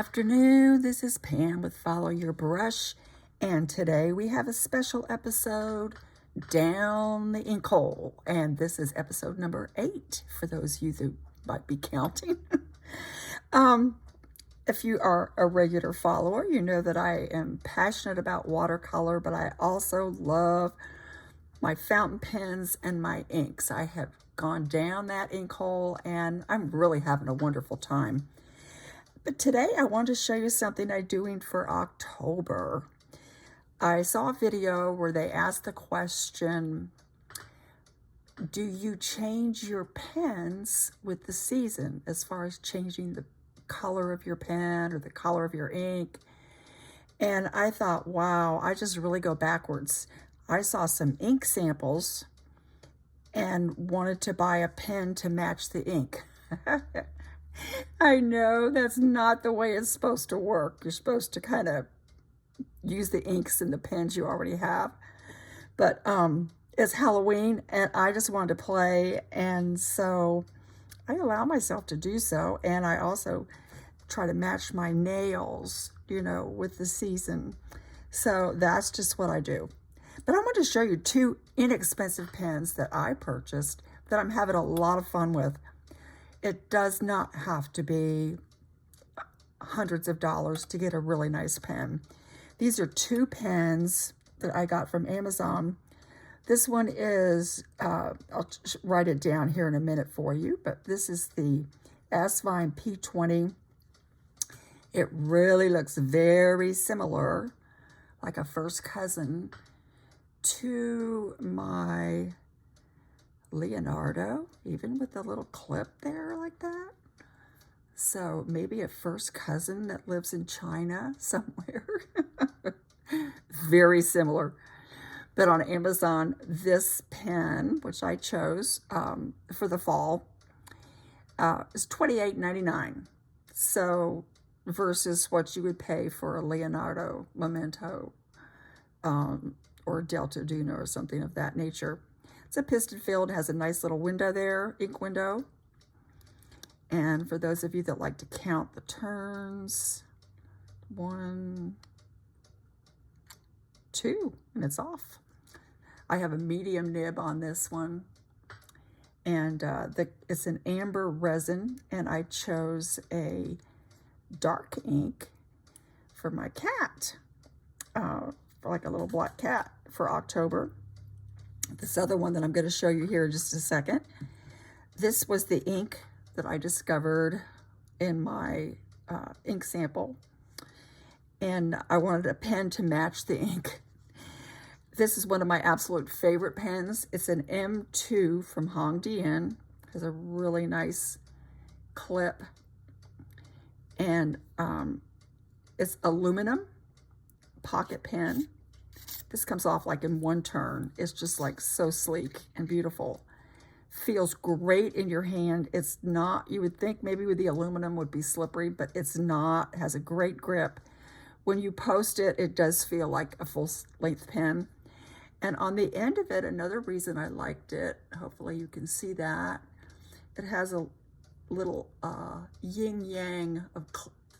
Afternoon, this is Pam with Follow Your Brush, and today we have a special episode, Down the Ink Hole, and this is episode number 8 for those of you who might be counting. If you are a regular follower, you know that I am passionate about watercolor, but I also love my fountain pens and my inks. I have gone down that ink hole and I'm really having a wonderful time. But today I want to show you something I'm doing for October. I saw a video where they asked the question, do you change your pens with the season as far as changing the color of your pen or the color of your ink? And I thought, wow, I just really go backwards. I saw some ink samples and wanted to buy a pen to match the ink. I know that's not the way it's supposed to work. You're supposed to kind of use the inks and the pens you already have. But it's Halloween and I just wanted to play, and so I allow myself to do so. And I also try to match my nails, with the season. So that's just what I do. But I want to show you 2 inexpensive pens that I purchased that I'm having a lot of fun with. It does not have to be hundreds of dollars to get a really nice pen. These are 2 pens that I got from Amazon. This one is, I'll write it down here in a minute for you, but this is the Asvine P20. It really looks very similar, like a first cousin, to my Leonardo, even with the little clip there like that. So maybe a first cousin that lives in China somewhere. Very similar. But on Amazon, this pen, which I chose for the fall, is $28.99. So versus what you would pay for a Leonardo Memento or Delta Duno or something of that nature. It's a piston filled, has a nice little window there, ink window. And for those of you that like to count the turns, 1, 2, and it's off. I have a medium nib on this one. And it's an amber resin, and I chose a dark ink for my cat, for like a little black cat for October. This other one that I'm going to show you here in just a second. This was the ink that I discovered in my ink sample. And I wanted a pen to match the ink. This is one of my absolute favorite pens. It's an M2 from HongDian. It has a really nice clip. And it's aluminum pocket pen. This comes off like in one turn. It's just like so sleek and beautiful. Feels great in your hand. It's not, you would think maybe with the aluminum would be slippery, but it's not. It has a great grip. When you post it, it does feel like a full length pen. And on the end of it, another reason I liked it, hopefully you can see that, it has a little yin yang of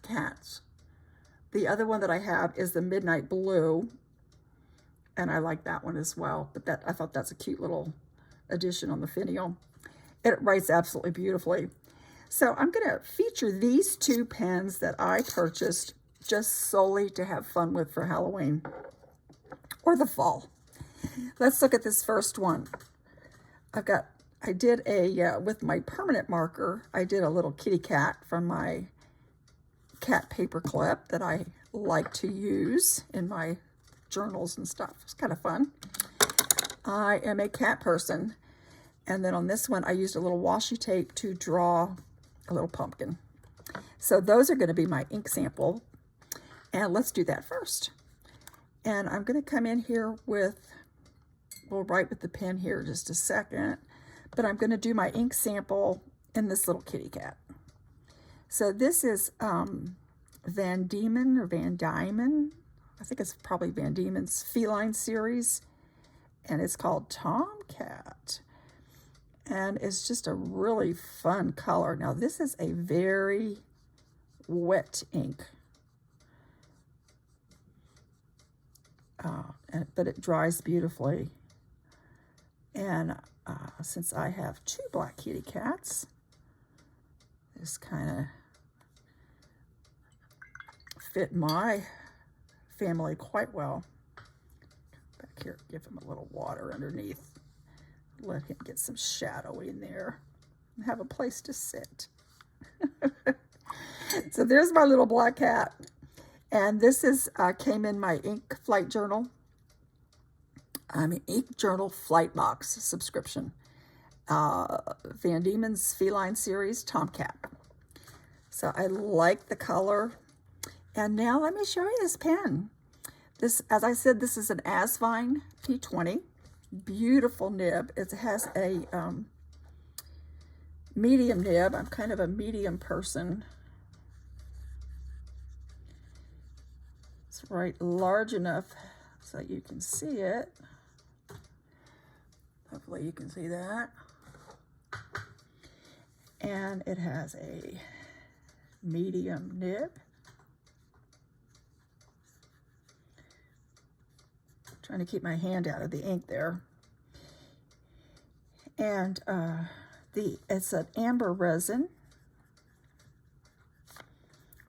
cats. The other one that I have is the Midnight Blue, and I like that one as well, but I thought that's a cute little addition on the finial. It writes absolutely beautifully. So I'm going to feature these 2 pens that I purchased just solely to have fun with for Halloween or the fall. Let's look at this first one. I did with my permanent marker, I did a little kitty cat from my cat paper clip that I like to use in my journals and stuff. It's kind of fun. I am a cat person. And then on this one, I used a little washi tape to draw a little pumpkin. So those are going to be my ink sample. And let's do that first. And I'm going to come in here with, we'll write with the pen here just a second. But I'm going to do my ink sample in this little kitty cat. So this is Van Diemen or Van Diemen. I think it's probably Van Diemen's feline series. And it's called Tomcat. And it's just a really fun color. Now this is a very wet ink. But it dries beautifully. And since I have 2 black kitty cats, this kind of fit my family quite well. Back here, give him a little water underneath. Let him get some shadow in there and have a place to sit. So there's my little black cat. And this is came in my ink flight journal. Ink journal flight box subscription. Van Diemen's feline series Tomcat. So I like the color. And now let me show you this pen. This, as I said, this is an Asvine P20. Beautiful nib. It has a medium nib. I'm kind of a medium person. It's right large enough so you can see it. Hopefully you can see that. And it has a medium nib. Trying to keep my hand out of the ink there. And it's an amber resin,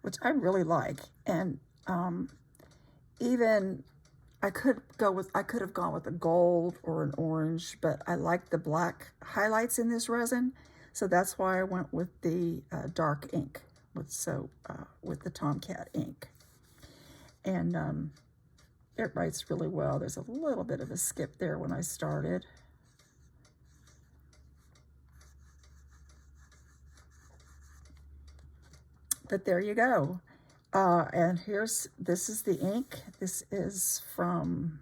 which I really like. And even I could have gone with a gold or an orange, but I like the black highlights in this resin, so that's why I went with the dark ink with the Tomcat ink. And it writes really well. There's a little bit of a skip there when I started. But there you go. And this is the ink. This is from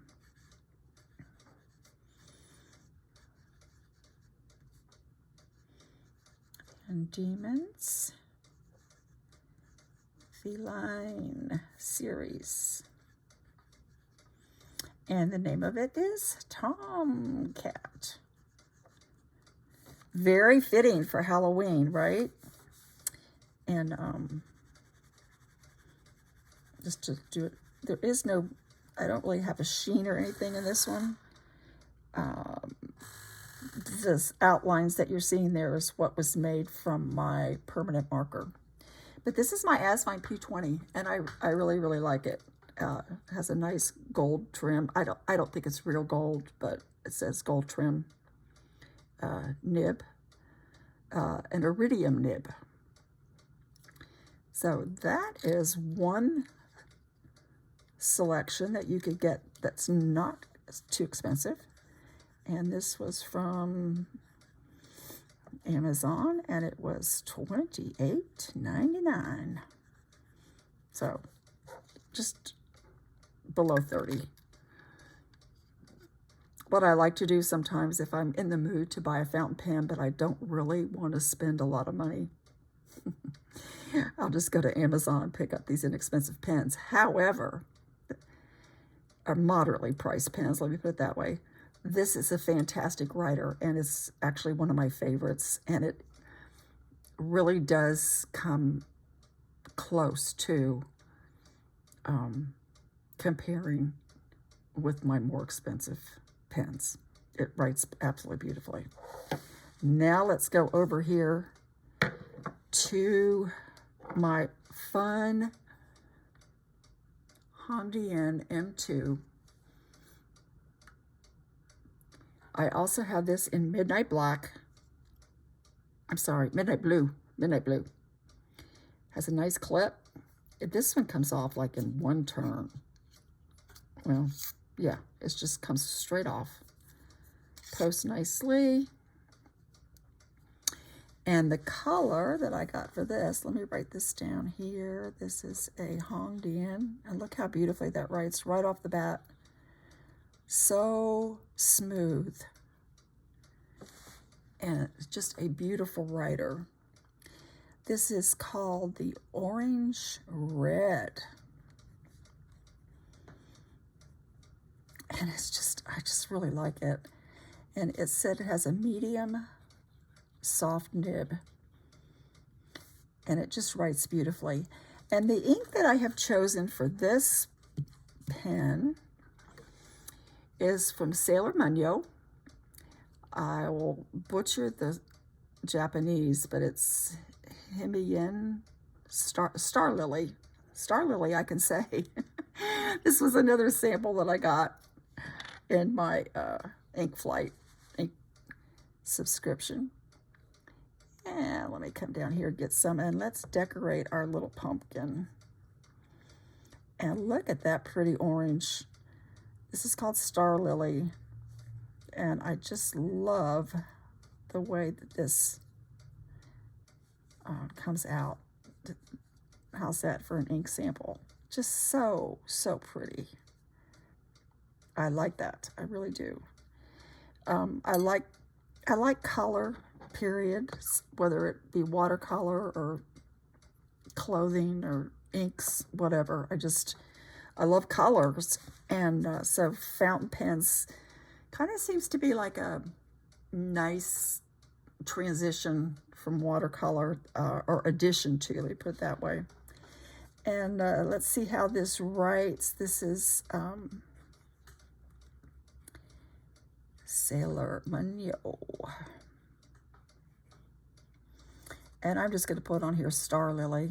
Van Diemen's feline series. And the name of it is Tomcat. Very fitting for Halloween, right? And just to do it, there is no, I don't really have a sheen or anything in this one. This outlines that you're seeing there is what was made from my permanent marker. But this is my Asvine P20, and I really, really like it. It has a nice gold trim. I don't think it's real gold, but it says gold trim nib, an iridium nib. So that is one selection that you could get that's not too expensive. And this was from Amazon, and it was $28.99. So just below 30. What I like to do sometimes if I'm in the mood to buy a fountain pen, but I don't really want to spend a lot of money, I'll just go to Amazon and pick up these inexpensive pens. However, are moderately priced pens, let me put it that way. This is a fantastic writer, and it's actually one of my favorites, and it really does come close to comparing with my more expensive pens. It writes absolutely beautifully. Now let's go over here to my fun HongDian M2. I also have this in Midnight Black. I'm sorry, Midnight Blue. Midnight Blue. Has a nice clip. This one comes off like in one turn. Well, yeah, it just comes straight off. Posts nicely. And the color that I got for this, let me write this down here. This is a HongDian. And look how beautifully that writes right off the bat. So smooth. And it's just a beautiful writer. This is called the Orange Red. And it's just, I just really like it. And it said it has a medium soft nib. And it just writes beautifully. And the ink that I have chosen for this pen is from Sailor Munyo. I will butcher the Japanese, but it's Himiyen Star Lily. Star Lily, I can say. This was another sample that I got in my ink subscription. And let me come down here and get some, and let's decorate our little pumpkin. And look at that pretty orange. This is called Star Lily. And I just love the way that this comes out. How's that for an ink sample? Just so, so pretty. I like that. I really do. I like color, period, whether it be watercolor or clothing or inks, whatever. I love colors. And so fountain pens kind of seems to be like a nice transition from watercolor, or addition to, let me put it that way. And let's see how this writes. This is Sailor Munyo. And I'm just going to put on here Star Lily.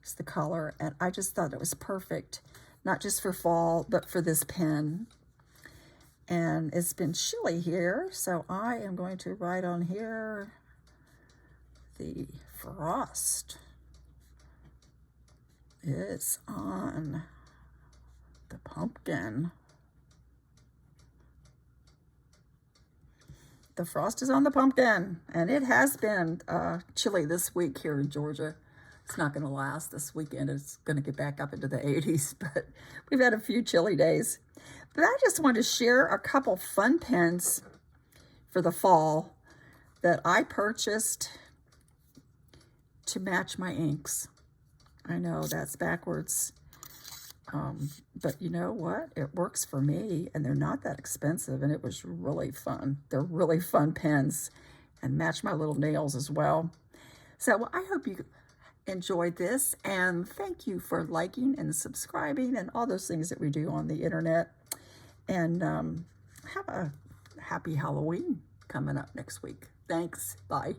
It's the color. And I just thought it was perfect, not just for fall, but for this pen. And it's been chilly here, so I am going to write on here the frost is on the pumpkin. The frost is on the pumpkin, and it has been chilly this week here in Georgia. It's not going to last this weekend. It's going to get back up into the 80s, but we've had a few chilly days. But I just wanted to share a couple fun pens for the fall that I purchased to match my inks. I know that's backwards, but you know what? It works for me, and they're not that expensive, and it was really fun. They're really fun pens and match my little nails as well. So I hope you enjoyed this, and thank you for liking and subscribing and all those things that we do on the internet. And have a happy Halloween coming up next week. Thanks. Bye.